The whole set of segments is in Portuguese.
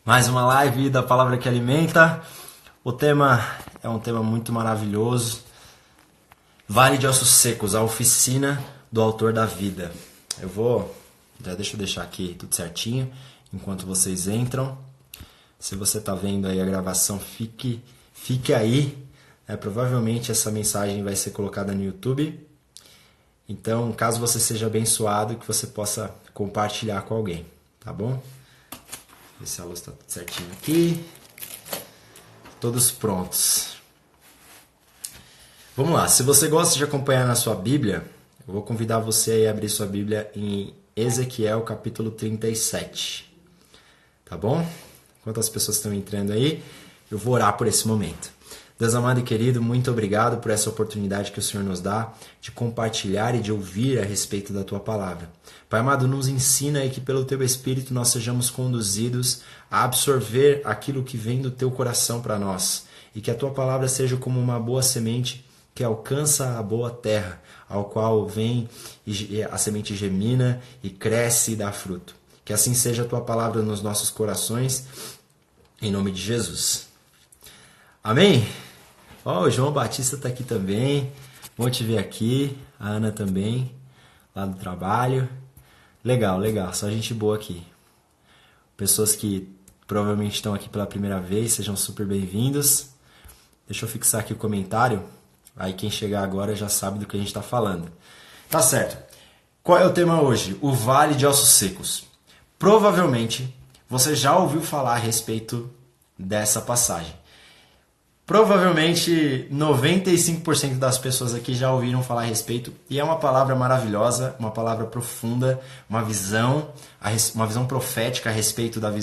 Mais uma live da Palavra que Alimenta. O tema é um tema muito maravilhoso. Vale de Ossos Secos, a oficina do autor da vida. Deixa eu deixar aqui tudo certinho enquanto vocês entram. Se você está vendo aí a gravação, fique aí. Provavelmente essa mensagem vai ser colocada no YouTube. Então, caso você seja abençoado, que você possa compartilhar com alguém, tá bom? Ver se a luz está tudo certinho aqui. Todos prontos. Vamos lá. Se você gosta de acompanhar na sua Bíblia, eu vou convidar você a abrir sua Bíblia em Ezequiel capítulo 37. Tá bom? Enquanto as pessoas estão entrando aí, eu vou orar por esse momento. Deus amado e querido, muito obrigado por essa oportunidade que o Senhor nos dá de compartilhar e de ouvir a respeito da Tua Palavra. Pai amado, nos ensina aí que pelo Teu Espírito nós sejamos conduzidos a absorver aquilo que vem do Teu coração para nós e que a Tua Palavra seja como uma boa semente que alcança a boa terra, ao qual vem e a semente germina e cresce e dá fruto. Que assim seja a Tua Palavra nos nossos corações, em nome de Jesus. Amém? O João Batista está aqui também. Bom te ver aqui. A Ana também, lá do trabalho. Legal. Só gente boa aqui. Pessoas que provavelmente estão aqui pela primeira vez, sejam super bem-vindos. Deixa eu fixar aqui o comentário. Aí quem chegar agora já sabe do que a gente está falando. Tá certo. Qual é o tema hoje? O Vale de Ossos Secos. Provavelmente você já ouviu falar a respeito dessa passagem. Provavelmente 95% das pessoas aqui já ouviram falar a respeito, e é uma palavra maravilhosa, uma palavra profunda, uma visão profética a respeito da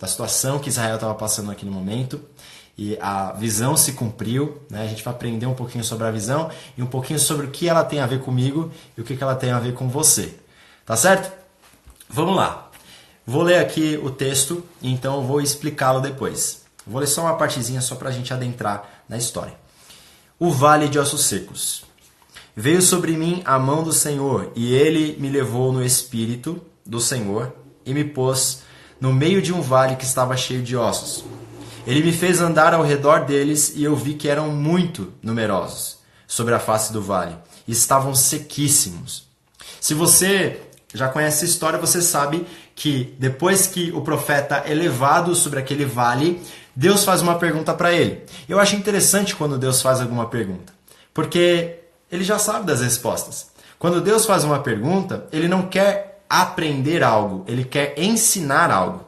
situação que Israel estava passando aqui no momento, e a visão se cumpriu, né? A gente vai aprender um pouquinho sobre a visão e um pouquinho sobre o que ela tem a ver comigo e o que ela tem a ver com você, tá certo? Vamos lá, vou ler aqui o texto, então eu vou explicá-lo depois. Vou ler só uma partezinha só para a gente adentrar na história. O Vale de Ossos Secos. Veio sobre mim a mão do Senhor, e ele me levou no espírito do Senhor e me pôs no meio de um vale que estava cheio de ossos. Ele me fez andar ao redor deles, e eu vi que eram muito numerosos sobre a face do vale, e estavam sequíssimos. Se você já conhece a história, você sabe que depois que o profeta é levado sobre aquele vale, Deus faz uma pergunta para ele. Eu acho interessante quando Deus faz alguma pergunta, porque ele já sabe das respostas. Quando Deus faz uma pergunta, ele não quer aprender algo, ele quer ensinar algo.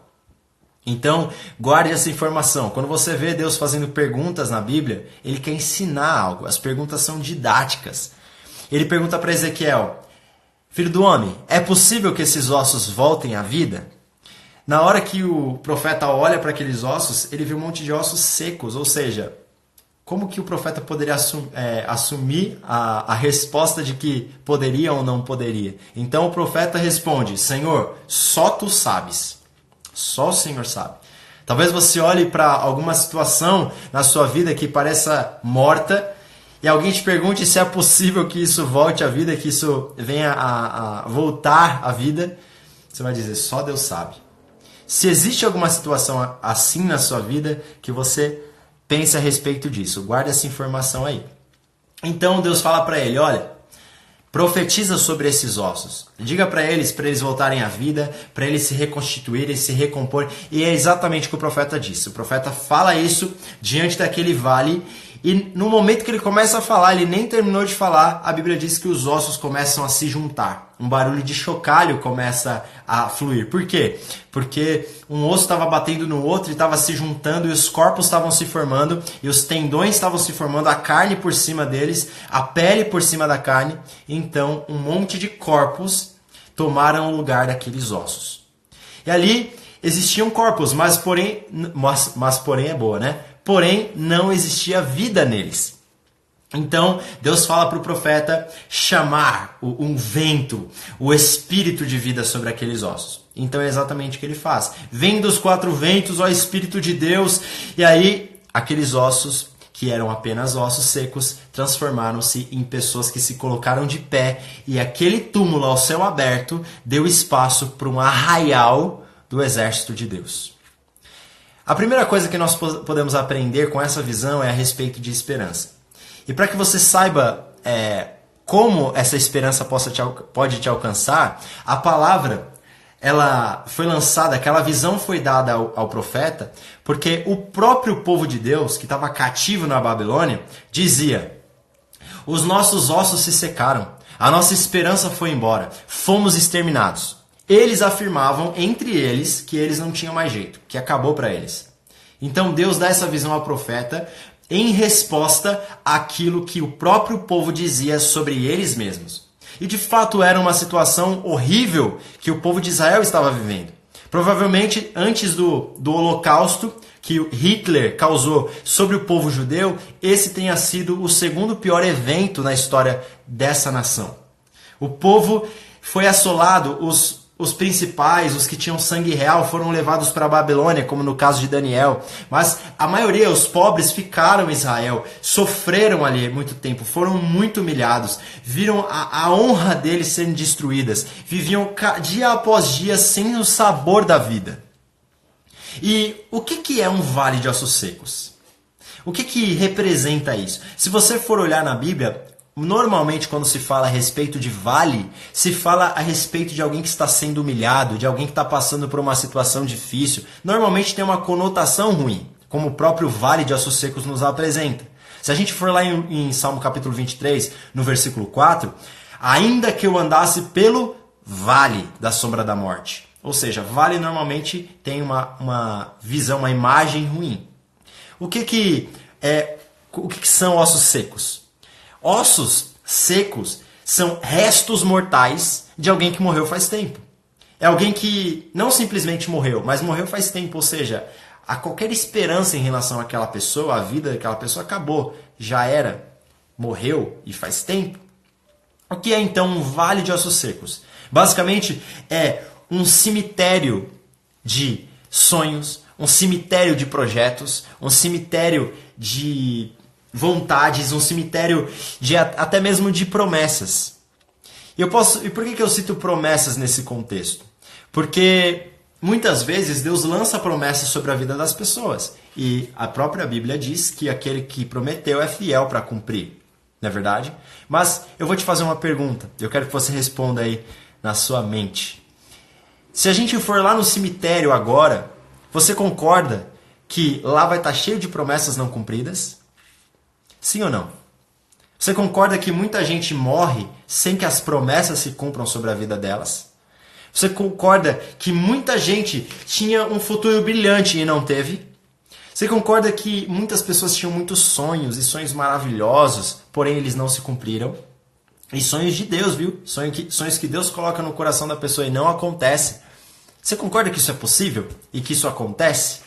Então, guarde essa informação. Quando você vê Deus fazendo perguntas na Bíblia, ele quer ensinar algo. As perguntas são didáticas. Ele pergunta para Ezequiel: Filho do homem, é possível que esses ossos voltem à vida? Na hora que o profeta olha para aqueles ossos, ele vê um monte de ossos secos. Ou seja, como que o profeta poderia assumir a resposta de que poderia ou não poderia? Então o profeta responde: Senhor, só tu sabes. Só o Senhor sabe. Talvez você olhe para alguma situação na sua vida que pareça morta, e alguém te pergunte se é possível que isso volte à vida, que isso venha a voltar à vida. Você vai dizer: só Deus sabe. Se existe alguma situação assim na sua vida, que você pense a respeito disso. Guarde essa informação aí. Então Deus fala para ele: olha, profetiza sobre esses ossos. Diga para eles voltarem à vida, para eles se reconstituírem, se recompor. E é exatamente o que o profeta disse. O profeta fala isso diante daquele vale. E no momento que ele começa a falar, ele nem terminou de falar, a Bíblia diz que os ossos começam a se juntar. Um barulho de chocalho começa a fluir. Por quê? Porque um osso estava batendo no outro e estava se juntando, e os corpos estavam se formando, e os tendões estavam se formando, a carne por cima deles, a pele por cima da carne. Então, um monte de corpos tomaram o lugar daqueles ossos. E ali existiam corpos, mas porém é boa, né? Porém, não existia vida neles. Então, Deus fala para o profeta chamar um vento, o espírito de vida sobre aqueles ossos. Então é exatamente o que ele faz. Vem dos quatro ventos, ó Espírito de Deus. E aí, aqueles ossos, que eram apenas ossos secos, transformaram-se em pessoas que se colocaram de pé. E aquele túmulo ao céu aberto deu espaço para um arraial do exército de Deus. A primeira coisa que nós podemos aprender com essa visão é a respeito de esperança. E para que você saiba como essa esperança pode te alcançar, a palavra ela foi lançada, aquela visão foi dada ao profeta, porque o próprio povo de Deus, que estava cativo na Babilônia, dizia: os nossos ossos se secaram, a nossa esperança foi embora, fomos exterminados. Eles afirmavam entre eles que eles não tinham mais jeito, que acabou para eles. Então Deus dá essa visão ao profeta em resposta àquilo que o próprio povo dizia sobre eles mesmos. E de fato era uma situação horrível que o povo de Israel estava vivendo. Provavelmente antes do Holocausto que Hitler causou sobre o povo judeu, esse tenha sido o segundo pior evento na história dessa nação. O povo foi assolado, os principais, os que tinham sangue real, foram levados para a Babilônia, como no caso de Daniel. Mas a maioria, os pobres, ficaram em Israel, sofreram ali muito tempo, foram muito humilhados, viram a honra deles sendo destruídas, viviam dia após dia sem o sabor da vida. E o que é um vale de ossos secos? O que representa isso? Se você for olhar na Bíblia, normalmente quando se fala a respeito de vale, se fala a respeito de alguém que está sendo humilhado, de alguém que está passando por uma situação difícil. Normalmente tem uma conotação ruim, como o próprio vale de ossos secos nos apresenta. Se a gente for lá em Salmo capítulo 23, no versículo 4, ainda que eu andasse pelo vale da sombra da morte. Ou seja, vale normalmente tem uma visão, uma imagem ruim. O que são ossos secos? Ossos secos são restos mortais de alguém que morreu faz tempo. É alguém que não simplesmente morreu, mas morreu faz tempo. Ou seja, a qualquer esperança em relação àquela pessoa, a vida daquela pessoa acabou. Já era, morreu e faz tempo. O que é então um vale de ossos secos? Basicamente é um cemitério de sonhos, um cemitério de projetos, um cemitério de vontades, um cemitério de até mesmo de promessas. E por que eu cito promessas nesse contexto? Porque muitas vezes Deus lança promessas sobre a vida das pessoas. E a própria Bíblia diz que aquele que prometeu é fiel para cumprir. Não é verdade? Mas eu vou te fazer uma pergunta. Eu quero que você responda aí na sua mente. Se a gente for lá no cemitério agora, você concorda que lá vai estar cheio de promessas não cumpridas? Sim ou não? Você concorda que muita gente morre sem que as promessas se cumpram sobre a vida delas? Você concorda que muita gente tinha um futuro brilhante e não teve? Você concorda que muitas pessoas tinham muitos sonhos e sonhos maravilhosos, porém eles não se cumpriram? E sonhos de Deus, viu? Sonhos que Deus coloca no coração da pessoa e não acontece. Você concorda que isso é possível e que isso acontece?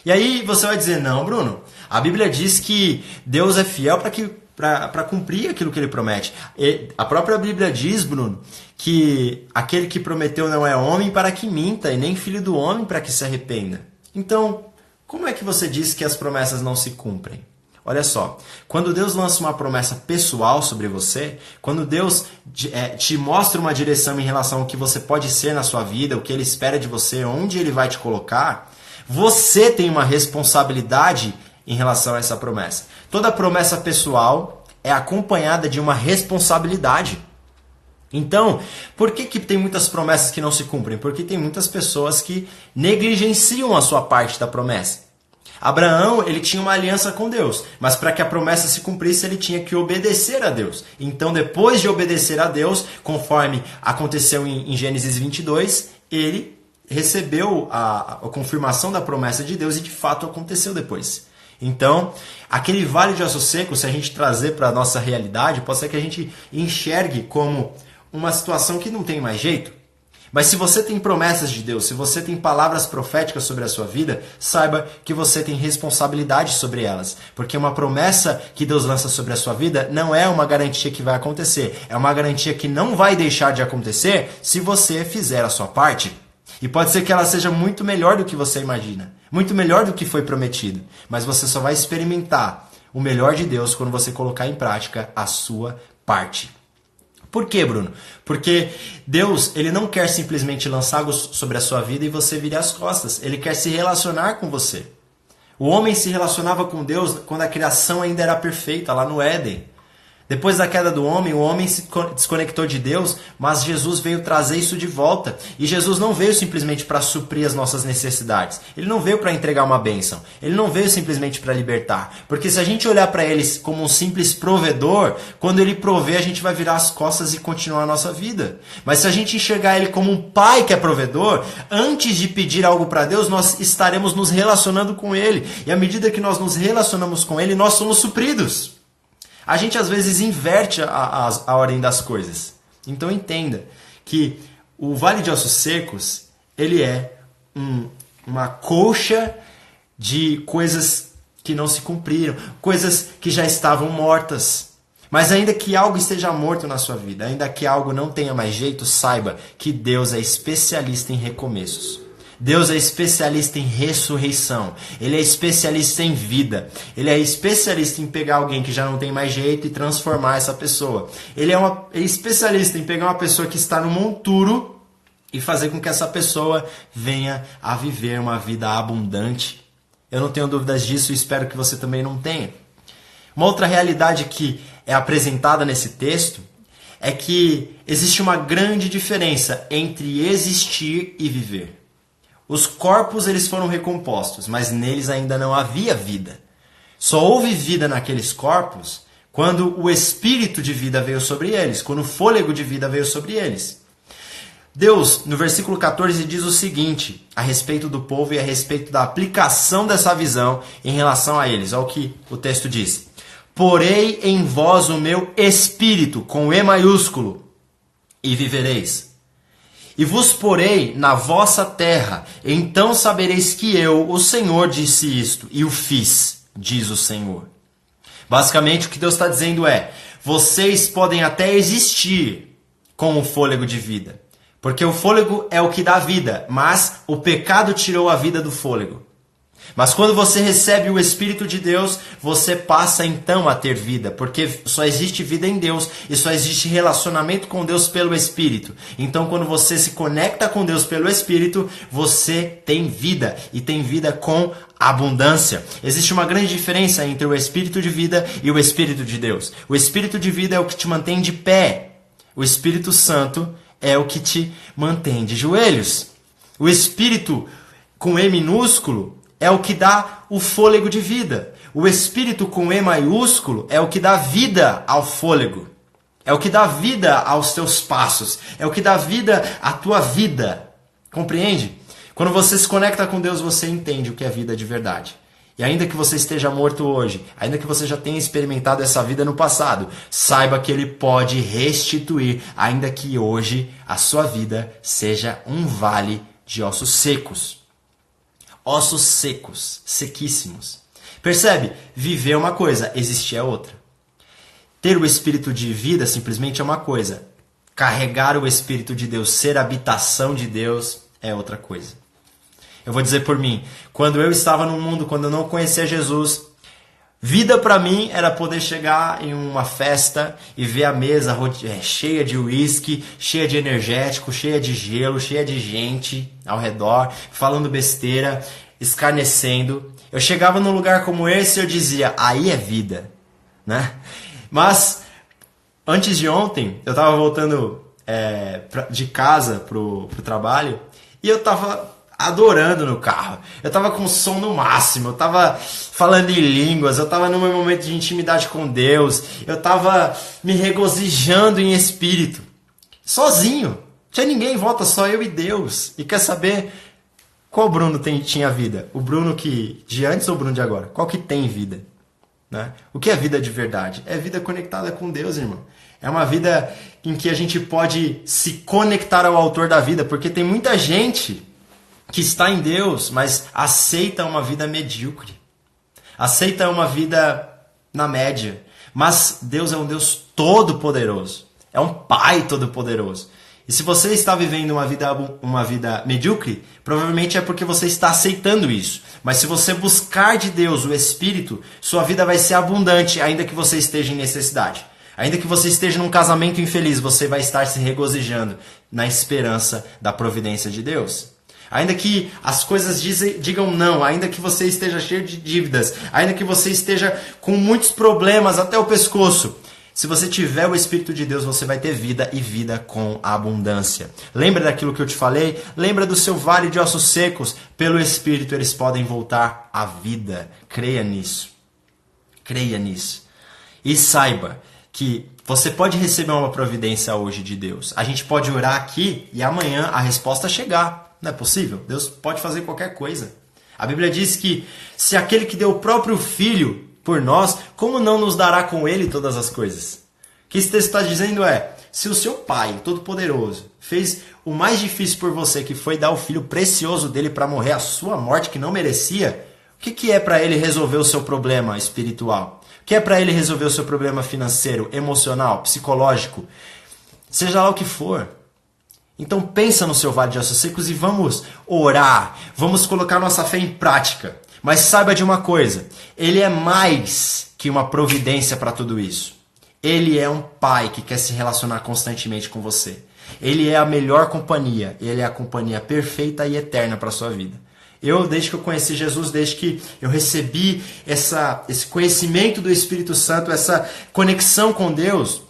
E aí você vai dizer, não, Bruno, a Bíblia diz que Deus é fiel para cumprir aquilo que ele promete. E a própria Bíblia diz, Bruno, que aquele que prometeu não é homem para que minta, e nem filho do homem para que se arrependa. Então, como é que você diz que as promessas não se cumprem? Olha só, quando Deus lança uma promessa pessoal sobre você, quando Deus te mostra uma direção em relação ao que você pode ser na sua vida, o que Ele espera de você, onde Ele vai te colocar, você tem uma responsabilidade em relação a essa promessa. Toda promessa pessoal é acompanhada de uma responsabilidade. Então, por que tem muitas promessas que não se cumprem? Porque tem muitas pessoas que negligenciam a sua parte da promessa. Abraão, ele tinha uma aliança com Deus, mas para que a promessa se cumprisse, ele tinha que obedecer a Deus. Então, depois de obedecer a Deus, conforme aconteceu em Gênesis 22, ele recebeu a confirmação da promessa de Deus e de fato aconteceu depois. Então, aquele vale de ossos secos, se a gente trazer para a nossa realidade, pode ser que a gente enxergue como uma situação que não tem mais jeito. Mas se você tem promessas de Deus, se você tem palavras proféticas sobre a sua vida, saiba que você tem responsabilidade sobre elas. Porque uma promessa que Deus lança sobre a sua vida não é uma garantia que vai acontecer. É uma garantia que não vai deixar de acontecer se você fizer a sua parte. E pode ser que ela seja muito melhor do que você imagina. Muito melhor do que foi prometido. Mas você só vai experimentar o melhor de Deus quando você colocar em prática a sua parte. Por quê, Bruno? Porque Deus, ele não quer simplesmente lançar algo sobre a sua vida e você virar as costas. Ele quer se relacionar com você. O homem se relacionava com Deus quando a criação ainda era perfeita, lá no Éden. Depois da queda do homem, o homem se desconectou de Deus, mas Jesus veio trazer isso de volta. E Jesus não veio simplesmente para suprir as nossas necessidades. Ele não veio para entregar uma bênção. Ele não veio simplesmente para libertar. Porque se a gente olhar para ele como um simples provedor, quando ele provê, a gente vai virar as costas e continuar a nossa vida. Mas se a gente enxergar ele como um pai que é provedor, antes de pedir algo para Deus, nós estaremos nos relacionando com ele. E à medida que nós nos relacionamos com ele, nós somos supridos. A gente às vezes inverte a ordem das coisas. Então entenda que o Vale de Ossos Secos, ele é uma colcha de coisas que não se cumpriram, coisas que já estavam mortas. Mas ainda que algo esteja morto na sua vida, ainda que algo não tenha mais jeito, saiba que Deus é especialista em recomeços. Deus é especialista em ressurreição. Ele é especialista em vida. Ele é especialista em pegar alguém que já não tem mais jeito e transformar essa pessoa. Ele é especialista em pegar uma pessoa que está no monturo e fazer com que essa pessoa venha a viver uma vida abundante. Eu não tenho dúvidas disso e espero que você também não tenha. Uma outra realidade que é apresentada nesse texto é que existe uma grande diferença entre existir e viver. Os corpos eles foram recompostos, mas neles ainda não havia vida. Só houve vida naqueles corpos quando o espírito de vida veio sobre eles, quando o fôlego de vida veio sobre eles. Deus, no versículo 14, diz o seguinte, a respeito do povo e a respeito da aplicação dessa visão em relação a eles. Olha o que o texto diz. Porei em vós o meu espírito, com E maiúsculo, e vivereis. E vos porei na vossa terra, então sabereis que eu, o Senhor, disse isto, e o fiz, diz o Senhor. Basicamente o que Deus está dizendo é, vocês podem até existir com o fôlego de vida, porque o fôlego é o que dá vida, mas o pecado tirou a vida do fôlego. Mas quando você recebe o Espírito de Deus, você passa então a ter vida, porque só existe vida em Deus e só existe relacionamento com Deus pelo Espírito. Então quando você se conecta com Deus pelo Espírito, você tem vida e tem vida com abundância. Existe uma grande diferença entre o Espírito de vida e o Espírito de Deus. O Espírito de vida é o que te mantém de pé. O Espírito Santo é o que te mantém de joelhos. O Espírito com E minúsculo é o que dá o fôlego de vida. O Espírito com E maiúsculo é o que dá vida ao fôlego. É o que dá vida aos teus passos. É o que dá vida à tua vida. Compreende? Quando você se conecta com Deus, você entende o que é vida de verdade. E ainda que você esteja morto hoje, ainda que você já tenha experimentado essa vida no passado, saiba que Ele pode restituir, ainda que hoje a sua vida seja um vale de ossos secos. Ossos secos, sequíssimos. Percebe? Viver é uma coisa, existir é outra. Ter o Espírito de vida simplesmente é uma coisa. Carregar o Espírito de Deus, ser habitação de Deus, é outra coisa. Eu vou dizer por mim, quando eu estava no mundo, quando eu não conhecia Jesus, vida para mim era poder chegar em uma festa e ver a mesa cheia de uísque, cheia de energético, cheia de gelo, cheia de gente ao redor, falando besteira, escarnecendo. Eu chegava num lugar como esse e eu dizia, aí é vida, né? Mas antes de ontem, eu estava voltando de casa pro trabalho e eu estava adorando no carro. Eu tava com o som no máximo, eu tava falando em línguas, eu tava num meu momento de intimidade com Deus, eu tava me regozijando em espírito. Sozinho. Não tinha ninguém em volta, só eu e Deus. E quer saber qual Bruno tinha vida? O Bruno que de antes ou o Bruno de agora? Qual que tem vida? Né? O que é vida de verdade? É vida conectada com Deus, irmão. É uma vida em que a gente pode se conectar ao autor da vida, porque tem muita gente que está em Deus, mas aceita uma vida medíocre. Aceita uma vida na média. Mas Deus é um Deus todo-poderoso. É um Pai todo-poderoso. E se você está vivendo uma vida medíocre, provavelmente é porque você está aceitando isso. Mas se você buscar de Deus o Espírito, sua vida vai ser abundante, ainda que você esteja em necessidade. Ainda que você esteja num casamento infeliz, você vai estar se regozijando na esperança da providência de Deus. Ainda que as coisas digam não, ainda que você esteja cheio de dívidas, ainda que você esteja com muitos problemas até o pescoço, se você tiver o Espírito de Deus, você vai ter vida e vida com abundância. Lembra daquilo que eu te falei? Lembra do seu vale de ossos secos? Pelo Espírito eles podem voltar à vida. Creia nisso. Creia nisso. E saiba que você pode receber uma providência hoje de Deus. A gente pode orar aqui e amanhã a resposta chegar. Não é possível? Deus pode fazer qualquer coisa. A Bíblia diz que se aquele que deu o próprio Filho por nós, como não nos dará com Ele todas as coisas? O que esse texto está dizendo é, se o seu Pai Todo-Poderoso fez o mais difícil por você, que foi dar o Filho precioso dele para morrer a sua morte que não merecia, o que é para Ele resolver o seu problema espiritual? O que é para Ele resolver o seu problema financeiro, emocional, psicológico? Seja lá o que for. Então pensa no seu vale de ossos secos e vamos orar, vamos colocar nossa fé em prática. Mas saiba de uma coisa, Ele é mais que uma providência para tudo isso. Ele é um pai que quer se relacionar constantemente com você. Ele é a melhor companhia, Ele é a companhia perfeita e eterna para a sua vida. Desde que eu conheci Jesus, desde que eu recebi esse conhecimento do Espírito Santo, essa conexão com Deus,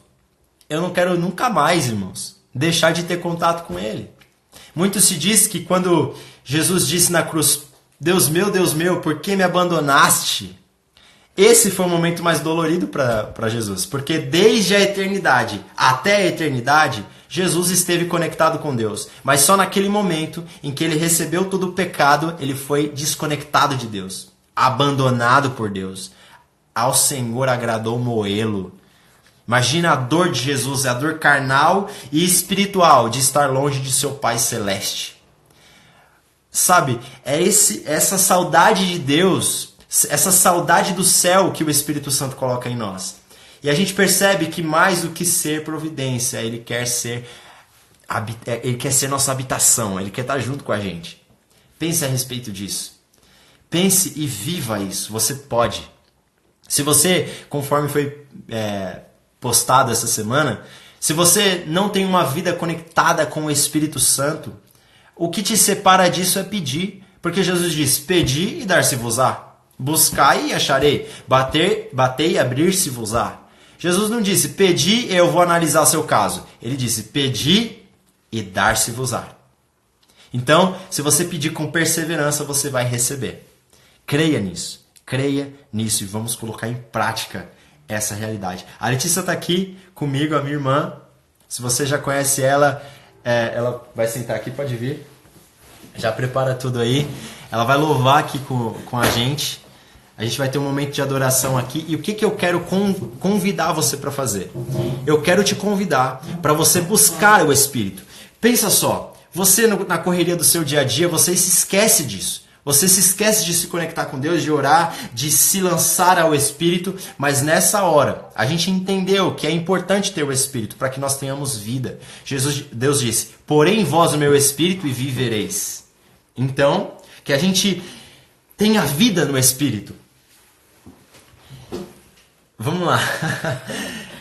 eu não quero nunca mais, irmãos, deixar de ter contato com Ele. Muito se diz que quando Jesus disse na cruz, Deus meu, por que me abandonaste? Esse foi o momento mais dolorido para Jesus, porque desde a eternidade até a eternidade, Jesus esteve conectado com Deus. Mas só naquele momento em que ele recebeu todo o pecado, ele foi desconectado de Deus, abandonado por Deus. Ao Senhor agradou moê-lo. Imagina a dor de Jesus, a dor carnal e espiritual de estar longe de seu Pai Celeste. Sabe, é essa saudade de Deus, essa saudade do céu que o Espírito Santo coloca em nós. E a gente percebe que mais do que ser providência, Ele quer ser nossa habitação, Ele quer estar junto com a gente. Pense a respeito disso. Pense e viva isso, você pode. Se você, conforme foi postado essa semana, se você não tem uma vida conectada com o Espírito Santo, o que te separa disso é pedir, porque Jesus diz, pedi e dar-se-vos-á, buscai e acharei, batei e abrir-se-vos-á. Jesus não disse, pedi e eu vou analisar seu caso. Ele disse, pedi e dar-se-vos-á. Então, se você pedir com perseverança, você vai receber. Creia nisso e vamos colocar em prática essa realidade. A Letícia está aqui comigo, a minha irmã. Se você já conhece ela, ela vai sentar aqui, pode vir. Já prepara tudo aí. Ela vai louvar aqui com a gente. A gente vai ter um momento de adoração aqui. E o que eu quero convidar você para fazer? Eu quero te convidar para você buscar o Espírito. Pensa só, você na correria do seu dia a dia, você se esquece disso. Você se esquece de se conectar com Deus, de orar, de se lançar ao Espírito, mas nessa hora a gente entendeu que é importante ter o Espírito para que nós tenhamos vida. Deus disse, porém em vós o meu Espírito e vivereis. Então, que a gente tenha vida no Espírito. Vamos lá.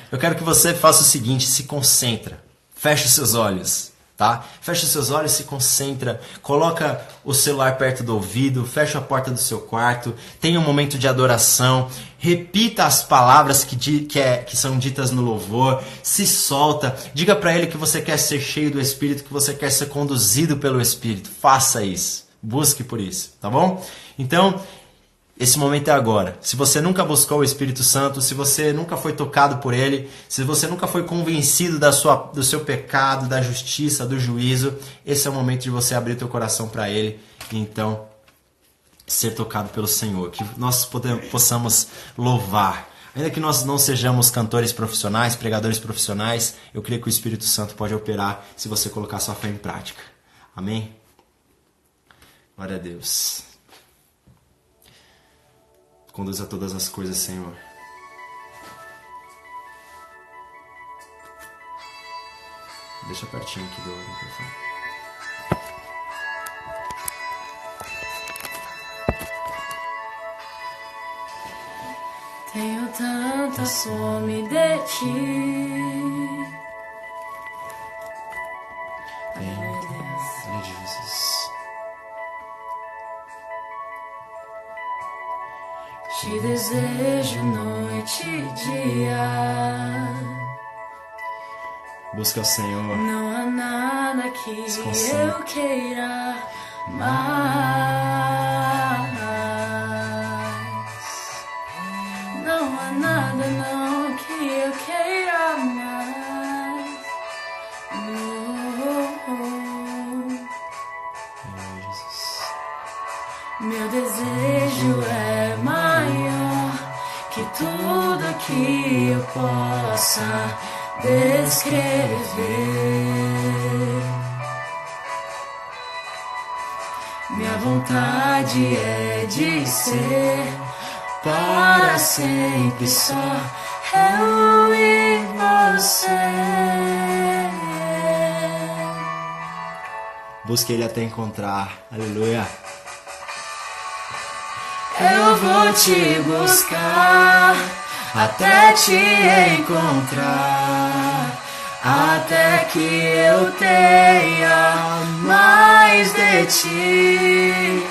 Eu quero que você faça o seguinte, se concentra, feche os seus olhos. Tá? Fecha os seus olhos, se concentra, coloca o celular perto do ouvido, fecha a porta do seu quarto, tenha um momento de adoração, repita as palavras que são ditas no louvor, se solta, diga para ele que você quer ser cheio do Espírito, que você quer ser conduzido pelo Espírito. Faça isso, busque por isso, tá bom? Então, esse momento é agora. Se você nunca buscou o Espírito Santo, se você nunca foi tocado por ele, se você nunca foi convencido do seu pecado, da justiça, do juízo, esse é o momento de você abrir teu coração para ele e então ser tocado pelo Senhor. Que nós possamos louvar. Ainda que nós não sejamos cantores profissionais, pregadores profissionais, eu creio que o Espírito Santo pode operar se você colocar sua fé em prática. Amém? Glória a Deus. Conduza todas as coisas, Senhor. Deixa pertinho aqui do microfone. Tenho tanta fome de ti. Te desejo noite e dia. Busca o Senhor. Não há nada que eu queira mais. Não há nada não que eu queira mais. Meu desejo é maior que tudo que eu possa descrever. Minha vontade é de ser para sempre só eu e você. Busque Ele até encontrar. Aleluia. Eu vou te buscar até te encontrar, até que eu tenha mais de ti.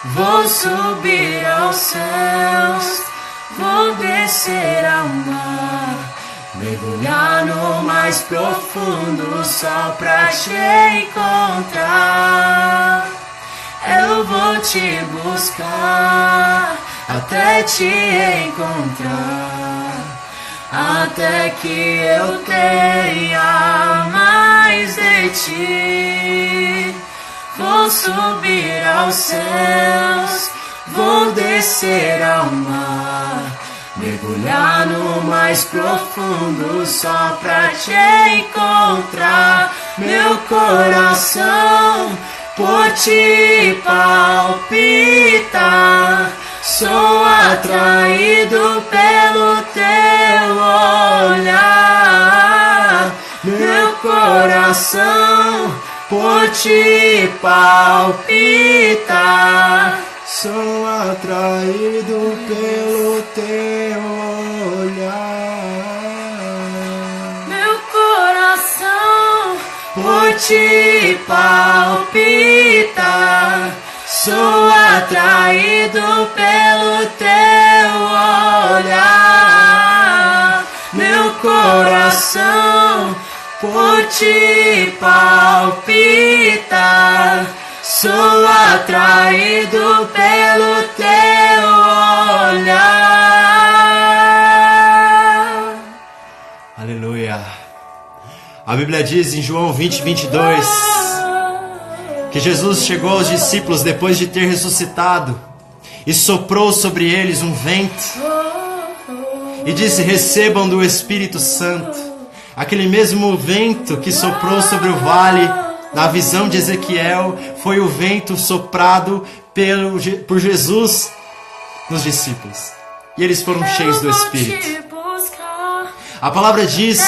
Vou subir aos céus, vou descer ao mar, mergulhar no mais profundo só pra te encontrar. Eu vou te buscar até te encontrar, até que eu tenha mais de ti. Vou subir aos céus, vou descer ao mar, mergulhar no mais profundo só pra te encontrar. Meu coração por ti palpita, sou atraído pelo teu olhar. Meu coração por ti palpita, sou atraído pelo teu olhar. Meu coração por ti palpita, sou atraído pelo teu olhar. Meu coração por ti palpita, sou atraído pelo teu olhar. Aleluia. A Bíblia diz em João 20:22 que Jesus chegou aos discípulos depois de ter ressuscitado e soprou sobre eles um vento e disse: recebam do Espírito Santo. Aquele mesmo vento que soprou sobre o vale na visão de Ezequiel foi o vento soprado por Jesus nos discípulos. E eles foram cheios do Espírito. A palavra diz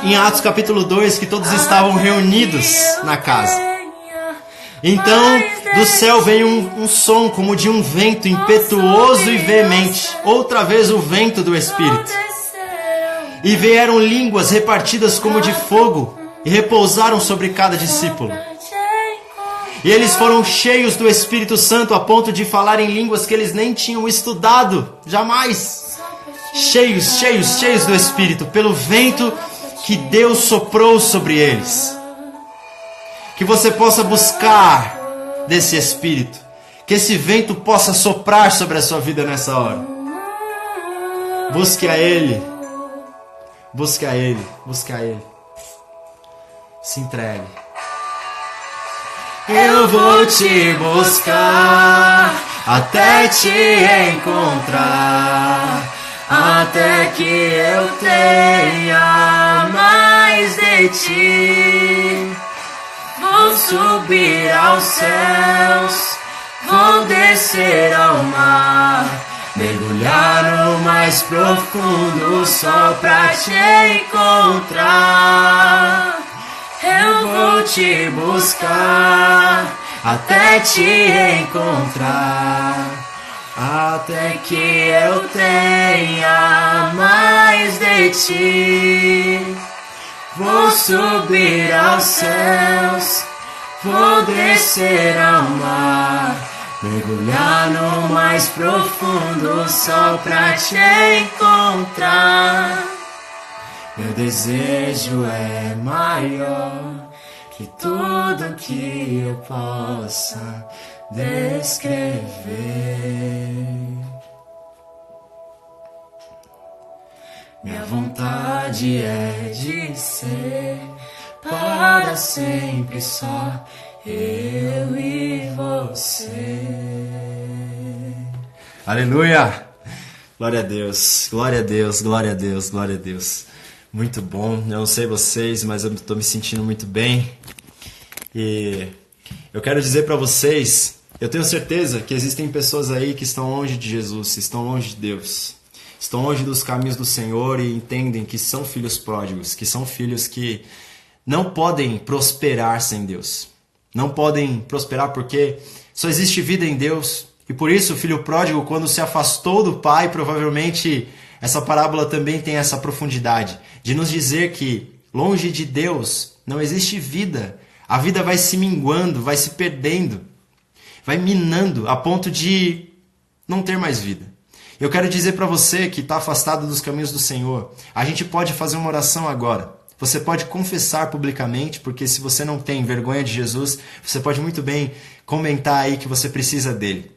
em Atos capítulo 2 que todos estavam reunidos na casa. Então do céu veio um som como de um vento impetuoso e veemente, outra vez o vento do Espírito. E vieram línguas repartidas como de fogo e repousaram sobre cada discípulo. E eles foram cheios do Espírito Santo a ponto de falar em línguas que eles nem tinham estudado, jamais. Cheios, cheios, cheios do Espírito, pelo vento que Deus soprou sobre eles. Que você possa buscar desse Espírito, que esse vento possa soprar sobre a sua vida nessa hora. Busque a Ele, busque a Ele, busque a Ele. Se entregue. Eu vou te buscar até te encontrar, até que eu tenha mais de ti. Vou subir aos céus, vou descer ao mar, mergulhar no mais profundo só pra te encontrar. Eu vou te buscar até te encontrar, até que eu tenha mais de ti. Vou subir aos céus, vou descer ao mar, mergulhar no mais profundo só pra te encontrar. Meu desejo é maior que tudo que eu possa descrever. Minha vontade é de ser para sempre só eu e você. Aleluia! Glória a Deus, glória a Deus, glória a Deus, glória a Deus. Muito bom, eu não sei vocês, mas eu estou me sentindo muito bem. E eu quero dizer para vocês, eu tenho certeza que existem pessoas aí que estão longe de Jesus, estão longe de Deus, estão longe dos caminhos do Senhor e entendem que são filhos pródigos, que são filhos que não podem prosperar sem Deus. Não podem prosperar porque só existe vida em Deus. E por isso o filho pródigo, quando se afastou do pai, provavelmente essa parábola também tem essa profundidade de nos dizer que longe de Deus não existe vida. A vida vai se minguando, vai se perdendo, vai minando a ponto de não ter mais vida. Eu quero dizer para você que está afastado dos caminhos do Senhor, a gente pode fazer uma oração agora. Você pode confessar publicamente, porque se você não tem vergonha de Jesus, você pode muito bem comentar aí que você precisa dele,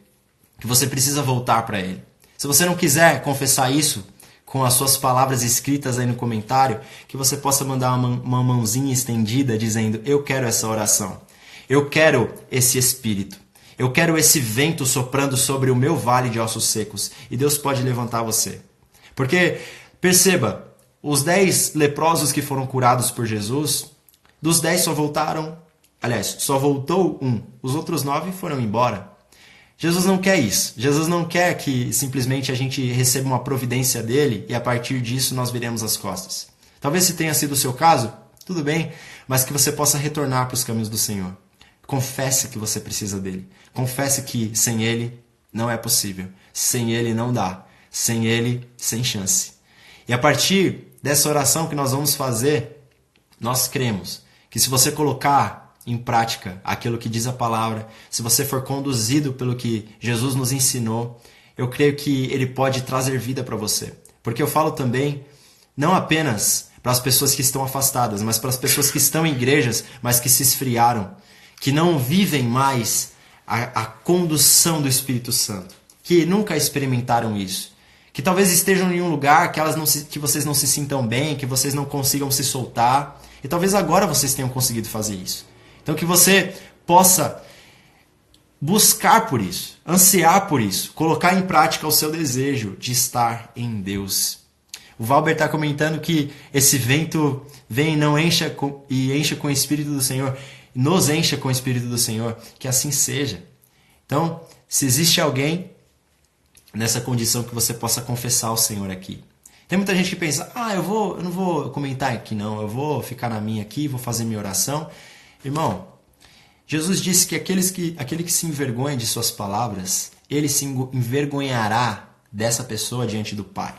que você precisa voltar para ele. Se você não quiser confessar isso com as suas palavras escritas aí no comentário, que você possa mandar uma mãozinha estendida dizendo: eu quero essa oração, eu quero esse Espírito, eu quero esse vento soprando sobre o meu vale de ossos secos. E Deus pode levantar você. Porque, perceba, os 10 leprosos que foram curados por Jesus, dos 10 só voltou um. Os outros 9 foram embora. Jesus não quer isso. Jesus não quer que simplesmente a gente receba uma providência dele e a partir disso nós viremos as costas. Talvez se tenha sido o seu caso, tudo bem, mas que você possa retornar para os caminhos do Senhor. Confesse que você precisa dele. Confesse que sem ele não é possível. Sem ele não dá. Sem ele, sem chance. E a partir dessa oração que nós vamos fazer, nós cremos que se você colocar em prática aquilo que diz a palavra, se você for conduzido pelo que Jesus nos ensinou, eu creio que ele pode trazer vida para você. Porque eu falo também, não apenas para as pessoas que estão afastadas, mas para as pessoas que estão em igrejas, mas que se esfriaram, que não vivem mais a condução do Espírito Santo, que nunca experimentaram isso. Que talvez estejam em um lugar que vocês não se sintam bem, que vocês não consigam se soltar. E talvez agora vocês tenham conseguido fazer isso. Então que você possa buscar por isso, ansiar por isso, colocar em prática o seu desejo de estar em Deus. O Valber está comentando que esse vento vem e não encha com o Espírito do Senhor, nos encha com o Espírito do Senhor, que assim seja. Então, se existe alguém nessa condição que você possa confessar ao Senhor aqui. Tem muita gente que pensa, eu não vou comentar aqui não, eu vou ficar na minha aqui, vou fazer minha oração. Irmão, Jesus disse que aquele que se envergonha de suas palavras, ele se envergonhará dessa pessoa diante do Pai.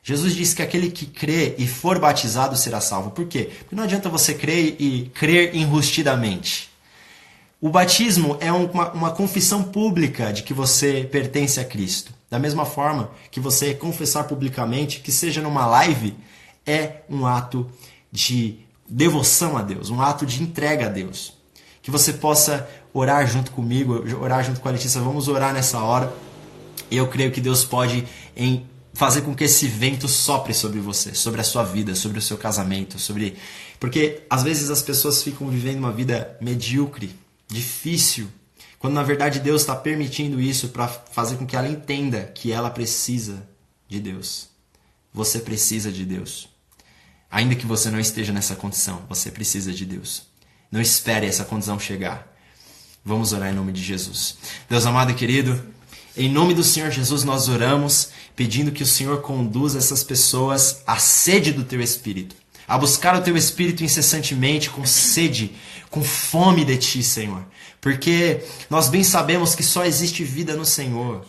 Jesus disse que aquele que crê e for batizado será salvo. Por quê? Porque não adianta você crer e crer enrustidamente. O batismo é uma confissão pública de que você pertence a Cristo. Da mesma forma que você confessar publicamente, que seja numa live, é um ato de devoção a Deus, um ato de entrega a Deus. Que você possa orar junto comigo, orar junto com a Letícia. Vamos orar nessa hora. E eu creio que Deus pode fazer com que esse vento sopre sobre você, sobre a sua vida, sobre o seu casamento, porque às vezes as pessoas ficam vivendo uma vida medíocre, difícil, quando na verdade Deus está permitindo isso para fazer com que ela entenda que ela precisa de Deus. Você precisa de Deus. Ainda que você não esteja nessa condição, você precisa de Deus. Não espere essa condição chegar. Vamos orar em nome de Jesus. Deus amado e querido, em nome do Senhor Jesus nós oramos, pedindo que o Senhor conduza essas pessoas à sede do Teu Espírito, a buscar o Teu Espírito incessantemente, com sede, com fome de Ti, Senhor. Porque nós bem sabemos que só existe vida no Senhor.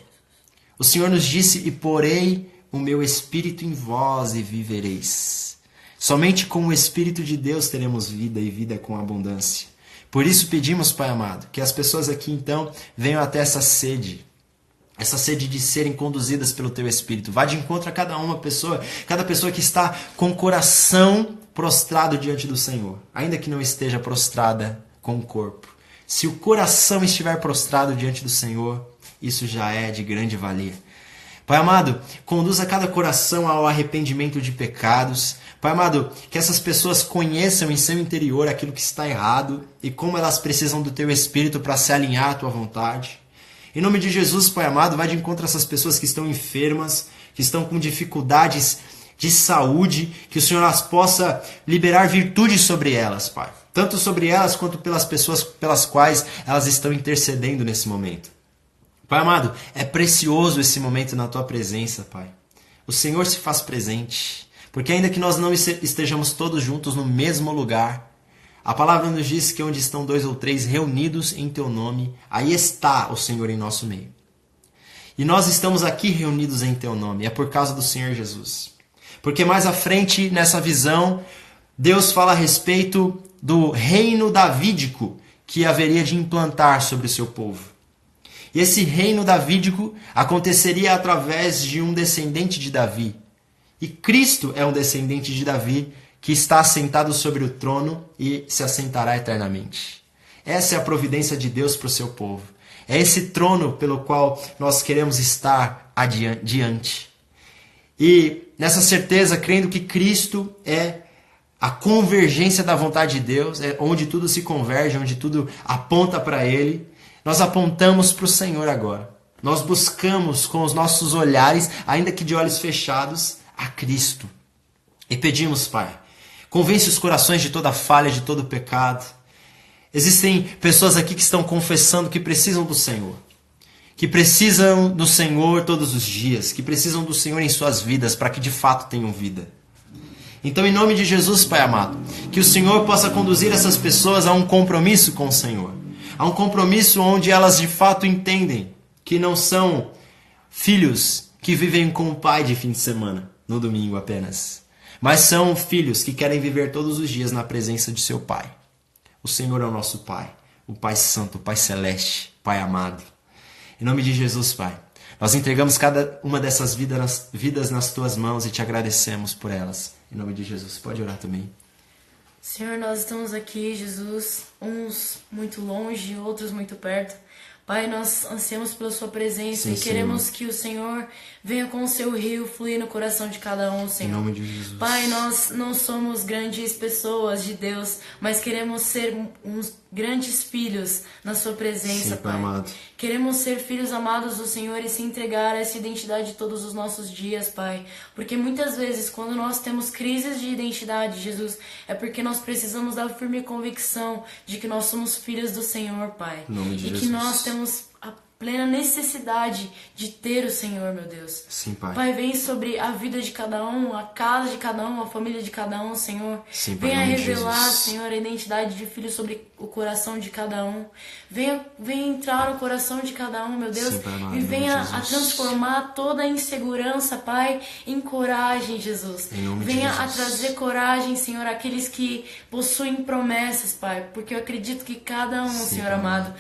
O Senhor nos disse: e porei o meu espírito em vós e vivereis. Somente com o Espírito de Deus teremos vida e vida com abundância. Por isso pedimos, Pai amado, que as pessoas aqui então venham até essa sede de serem conduzidas pelo Teu Espírito. Vá de encontro a cada pessoa que está com o coração prostrado diante do Senhor, ainda que não esteja prostrada com o corpo. Se o coração estiver prostrado diante do Senhor, isso já é de grande valia. Pai amado, conduza cada coração ao arrependimento de pecados. Pai amado, que essas pessoas conheçam em seu interior aquilo que está errado e como elas precisam do Teu Espírito para se alinhar à Tua vontade. Em nome de Jesus, Pai amado, vai de encontro a essas pessoas que estão enfermas, que estão com dificuldades de saúde, que o Senhor as possa liberar virtude sobre elas, Pai. Tanto sobre elas quanto pelas pessoas pelas quais elas estão intercedendo nesse momento. Pai amado, é precioso esse momento na Tua presença, Pai. O Senhor se faz presente, porque ainda que nós não estejamos todos juntos no mesmo lugar, a palavra nos diz que onde estão 2 ou 3 reunidos em Teu nome, aí está o Senhor em nosso meio. E nós estamos aqui reunidos em Teu nome, é por causa do Senhor Jesus. Porque mais à frente, nessa visão, Deus fala a respeito do reino davídico que haveria de implantar sobre o seu povo. E esse reino davídico aconteceria através de um descendente de Davi. E Cristo é um descendente de Davi que está assentado sobre o trono e se assentará eternamente. Essa é a providência de Deus para o seu povo. É esse trono pelo qual nós queremos estar adiante. E nessa certeza, crendo que Cristo é a convergência da vontade de Deus, é onde tudo se converge, onde tudo aponta para Ele, nós apontamos para o Senhor agora. Nós buscamos com os nossos olhares, ainda que de olhos fechados, a Cristo. E pedimos, Pai, convence os corações de toda falha, de todo pecado. Existem pessoas aqui que estão confessando que precisam do Senhor. Que precisam do Senhor todos os dias. Que precisam do Senhor em suas vidas para que de fato tenham vida. Então, em nome de Jesus, Pai amado, que o Senhor possa conduzir essas pessoas a um compromisso com o Senhor. A um compromisso onde elas de fato entendem que não são filhos que vivem com o pai de fim de semana, no domingo apenas. Mas são filhos que querem viver todos os dias na presença de seu Pai. O Senhor é o nosso Pai, o Pai Santo, o Pai Celeste, Pai amado. Em nome de Jesus, Pai, nós entregamos cada uma dessas vidas nas Tuas mãos e Te agradecemos por elas. Em nome de Jesus, pode orar também. Senhor, nós estamos aqui, Jesus, uns muito longe, outros muito perto. Pai, nós ansiamos pela Sua presença e queremos que o Senhor venha com o Seu rio fluir no coração de cada um, Senhor. Em nome de Jesus. Pai, nós não somos grandes pessoas de Deus, mas queremos ser uns grandes filhos na Sua presença, Sim, Pai. amado. Queremos ser filhos amados do Senhor e se entregar a essa identidade todos os nossos dias, Pai. Porque muitas vezes, quando nós temos crises de identidade, Jesus, é porque nós precisamos da firme convicção de que nós somos filhos do Senhor, Pai. Em nome de Jesus. Que nós temos a plena necessidade de ter o Senhor, meu Deus. Sim, Pai. Pai, vem sobre a vida de cada um, a casa de cada um, a família de cada um, Senhor. Sim, Pai, venha em nome de revelar, Jesus. Senhor, a identidade de filho sobre o coração de cada um. Venha entrar no coração de cada um, meu Deus. Sim, Pai amado, e em venha nome de a Jesus. transformar toda a insegurança, Pai, em coragem, Jesus. Em nome de Venha a Jesus. trazer coragem, Senhor, àqueles que possuem promessas, Pai. Porque eu acredito que cada um, Sim, Senhor Pai. amado,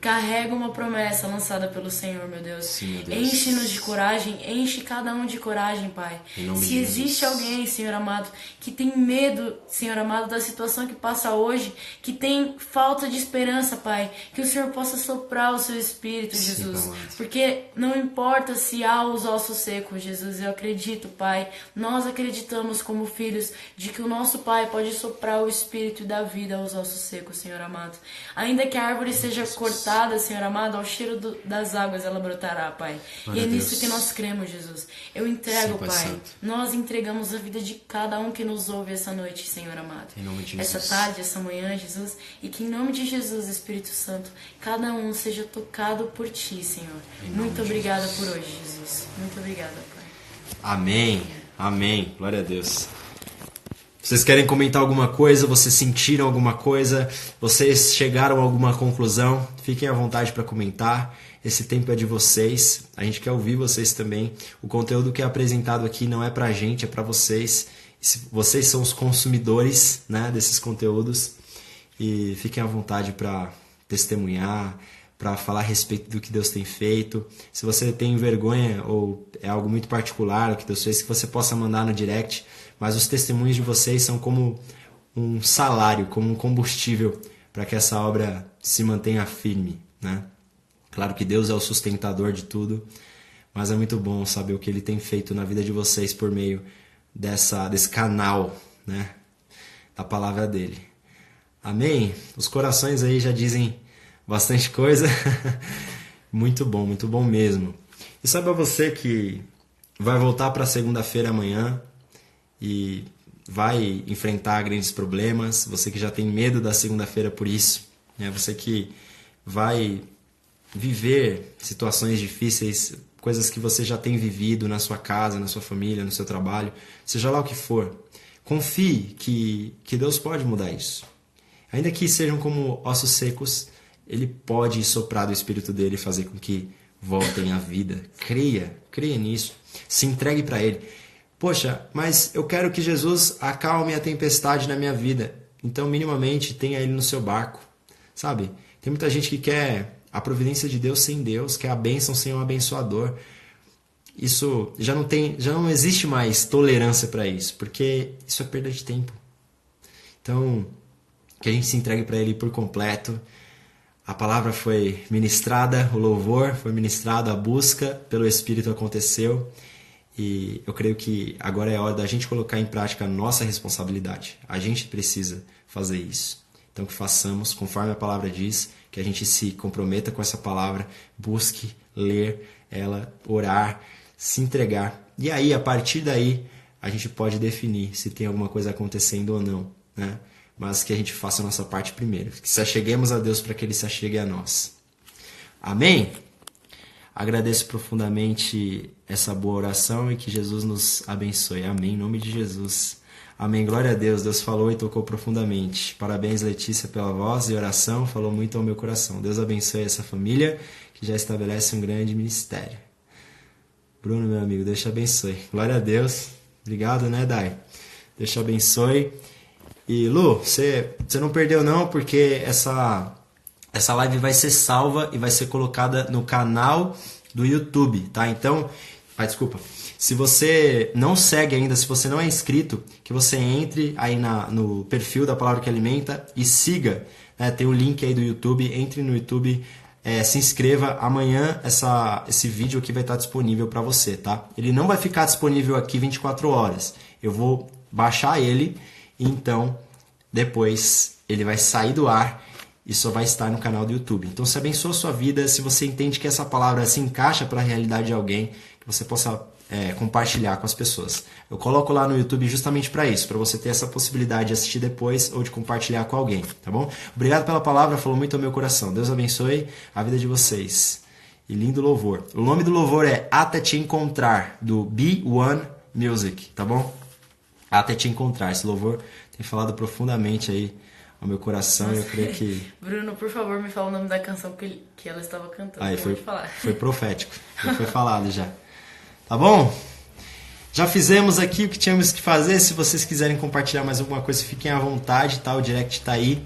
carrega uma promessa lançada pelo Senhor, meu Deus. Sim, meu Deus. Enche-nos de coragem, enche cada um de coragem, Pai. Em nome Se de existe Jesus. alguém, Senhor amado, que tem medo, Senhor amado, da situação que passa hoje, que tem falta de esperança, Pai, que o Senhor possa soprar o seu Espírito, Sim, Jesus. Pai amado. Porque não importa se há os ossos secos, Jesus, eu acredito, Pai. Nós acreditamos como filhos de que o nosso Pai pode soprar o Espírito e dar vida aos ossos secos, Senhor amado. Ainda que a árvore seja cortada, Senhor amado, ao cheiro das águas ela brotará, Pai. Glória E é a nisso Deus. que nós cremos, Jesus. Eu entrego, Sim, Pai Pai. Santo. Nós entregamos a vida de cada um que nos ouve essa noite, Senhor amado. Em nome de Essa Jesus. tarde, essa manhã, Jesus. E que em nome de Jesus, Espírito Santo, cada um seja tocado por Ti, Senhor. Muito obrigada por hoje, Jesus. Muito obrigada, Pai. Amém. Amém. Glória a Deus. Vocês querem comentar alguma coisa? Vocês sentiram alguma coisa? Vocês chegaram a alguma conclusão? Fiquem à vontade para comentar. Esse tempo é de vocês. A gente quer ouvir vocês também. O conteúdo que é apresentado aqui não é pra gente, é pra vocês. Vocês são os consumidores, né, desses conteúdos. E fiquem à vontade para testemunhar, para falar a respeito do que Deus tem feito. Se você tem vergonha ou é algo muito particular o que Deus fez, que você possa mandar no direct. Mas os testemunhos de vocês são como um salário, como um combustível para que essa obra se mantenha firme, né? Claro que Deus é o sustentador de tudo, mas é muito bom saber o que Ele tem feito na vida de vocês por meio desse canal, né? Da palavra dEle. Amém? Os corações aí já dizem bastante coisa. Muito bom mesmo. E sabe a você que vai voltar para segunda-feira amanhã e vai enfrentar grandes problemas, você que já tem medo da segunda-feira por isso, né? Você que vai viver situações difíceis, coisas que você já tem vivido na sua casa, na sua família, no seu trabalho, seja lá o que for. Confie que Deus pode mudar isso. Ainda que sejam como ossos secos, Ele pode soprar do Espírito dele e fazer com que voltem à vida. Creia nisso. Se entregue para Ele. Poxa, mas eu quero que Jesus acalme a tempestade na minha vida. Então, minimamente, tenha Ele no seu barco. Sabe? Tem muita gente que quer a providência de Deus sem Deus, quer a bênção sem um abençoador. Isso já não existe mais tolerância para isso, porque isso é perda de tempo. Então, que a gente se entregue para Ele por completo. A palavra foi ministrada, o louvor foi ministrado, a busca pelo Espírito aconteceu. E eu creio que agora é hora da gente colocar em prática a nossa responsabilidade. A gente precisa fazer isso. Então que façamos, conforme a palavra diz, que a gente se comprometa com essa palavra, busque ler ela, orar, se entregar. E aí, a partir daí, a gente pode definir se tem alguma coisa acontecendo ou não, né? Mas que a gente faça a nossa parte primeiro. Que se acheguemos a Deus para que Ele se achegue a nós. Amém? Agradeço profundamente essa boa oração e que Jesus nos abençoe. Amém. Em nome de Jesus. Amém. Glória a Deus. Deus falou e tocou profundamente. Parabéns, Letícia, pela voz e oração. Falou muito ao meu coração. Deus abençoe essa família que já estabelece um grande ministério. Bruno, meu amigo, Deus te abençoe. Glória a Deus. Obrigado, né, Dai? Deus te abençoe. E Lu, você não perdeu não, porque essa live vai ser salva e vai ser colocada no canal do YouTube, tá? Então, desculpa. Se você não segue ainda, se você não é inscrito, que você entre aí no perfil da Palavra que Alimenta e siga, né? Tem o link aí do YouTube, entre no YouTube, se inscreva. Amanhã esse vídeo aqui vai estar disponível para você, tá? Ele não vai ficar disponível aqui 24 horas. Eu vou baixar ele e então depois ele vai sair do ar e só vai estar no canal do YouTube. Então, se abençoa a sua vida, se você entende que essa palavra se encaixa para a realidade de alguém, que você possa compartilhar com as pessoas. Eu coloco lá no YouTube justamente para isso, para você ter essa possibilidade de assistir depois ou de compartilhar com alguém, tá bom? Obrigado pela palavra, falou muito ao meu coração. Deus abençoe a vida de vocês. E lindo louvor. O nome do louvor é Até Te Encontrar, do B1 Music, tá bom? Até Te Encontrar. Esse louvor tem falado profundamente aí ao meu coração. Nossa, eu creio que... Bruno, por favor, me fala o nome da canção que ela estava cantando. Aí foi profético. Já foi falado já. Tá bom? Já fizemos aqui o que tínhamos que fazer. Se vocês quiserem compartilhar mais alguma coisa, fiquem à vontade, tá? O direct tá aí.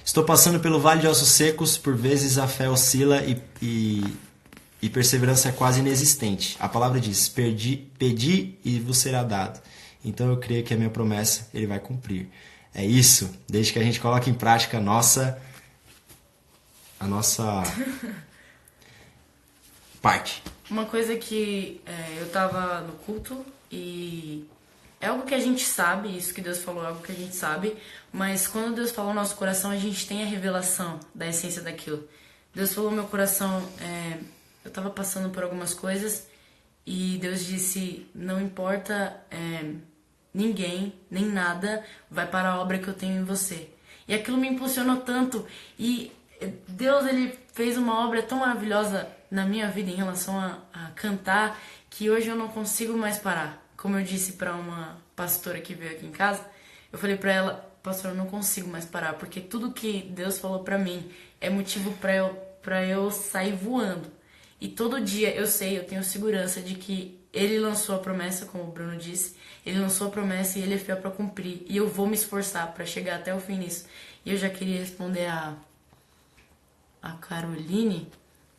Estou passando pelo vale de ossos secos. Por vezes a fé oscila e perseverança é quase inexistente. A palavra diz, pedi e vos será dado. Então eu creio que a minha promessa Ele vai cumprir. É isso, desde que a gente coloque em prática a nossa parte. Uma coisa que eu tava no culto e é algo que a gente sabe, isso que Deus falou é algo que a gente sabe, mas quando Deus falou no nosso coração, a gente tem a revelação da essência daquilo. Deus falou no meu coração, eu tava passando por algumas coisas e Deus disse, não importa ninguém, nem nada vai para a obra que eu tenho em você. E aquilo me impulsionou tanto e Deus, Ele fez uma obra tão maravilhosa na minha vida em relação a cantar, que hoje eu não consigo mais parar. Como eu disse para uma pastora que veio aqui em casa, Eu falei pra ela, pastor, eu não consigo mais parar, porque tudo que Deus falou pra mim é motivo pra eu sair voando. E todo dia eu sei, eu tenho segurança de que Ele lançou a promessa, como o Bruno disse, Ele lançou a promessa e Ele é fiel pra cumprir. E eu vou me esforçar pra chegar até o fim nisso. E eu já queria responder a Caroline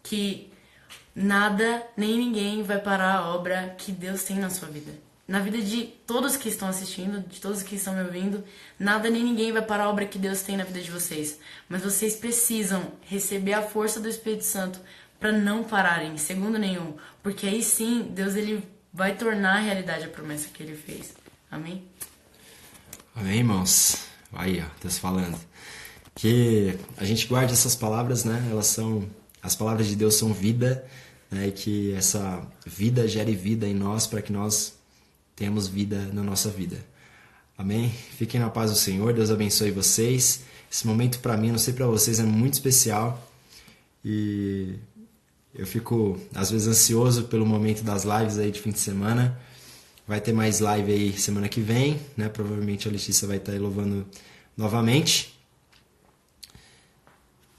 que nada nem ninguém vai parar a obra que Deus tem na sua vida. Na vida de todos que estão assistindo, de todos que estão me ouvindo, nada nem ninguém vai parar a obra que Deus tem na vida de vocês. Mas vocês precisam receber a força do Espírito Santo para não pararem, segundo nenhum. Porque aí sim, Deus ele vai tornar realidade a promessa que Ele fez. Amém? Amém, irmãos? Aí, ó, Deus falando. Que a gente guarde essas palavras, né? As palavras de Deus são vida, né? E que essa vida gere vida em nós para que nós tenhamos vida na nossa vida. Amém? Fiquem na paz do Senhor, Deus abençoe vocês. Esse momento para mim, não sei para vocês, é muito especial. E eu fico, às vezes, ansioso pelo momento das lives aí de fim de semana. Vai ter mais live aí semana que vem, né? Provavelmente a Letícia vai estar aí louvando novamente.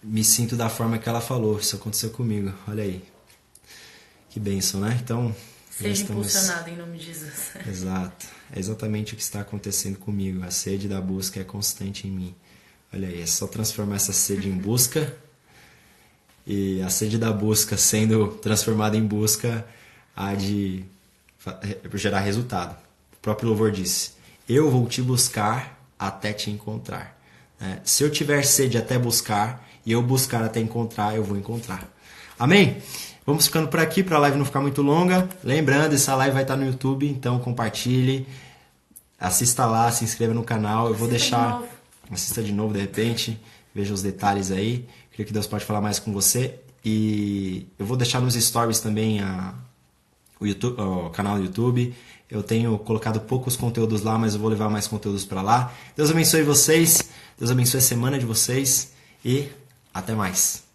Me sinto da forma que ela falou, isso aconteceu comigo, olha aí. Que bênção, né? Então, seja impulsionado em nome de Jesus. Exato. É exatamente o que está acontecendo comigo. A sede da busca é constante em mim. Olha aí, é só transformar essa sede em busca. E a sede da busca sendo transformada em busca há de gerar resultado. O próprio louvor disse: eu vou te buscar até te encontrar. Se eu tiver sede até buscar e eu buscar até encontrar, eu vou encontrar. Amém? Vamos ficando por aqui para a live não ficar muito longa. Lembrando, essa live vai estar no YouTube, então compartilhe, assista lá, se inscreva no canal. Eu vou deixar... Assista de novo de repente, veja os detalhes aí. Creio que Deus pode falar mais com você. E eu vou deixar nos stories também o canal do YouTube. Eu tenho colocado poucos conteúdos lá, mas eu vou levar mais conteúdos para lá. Deus abençoe vocês, Deus abençoe a semana de vocês e até mais.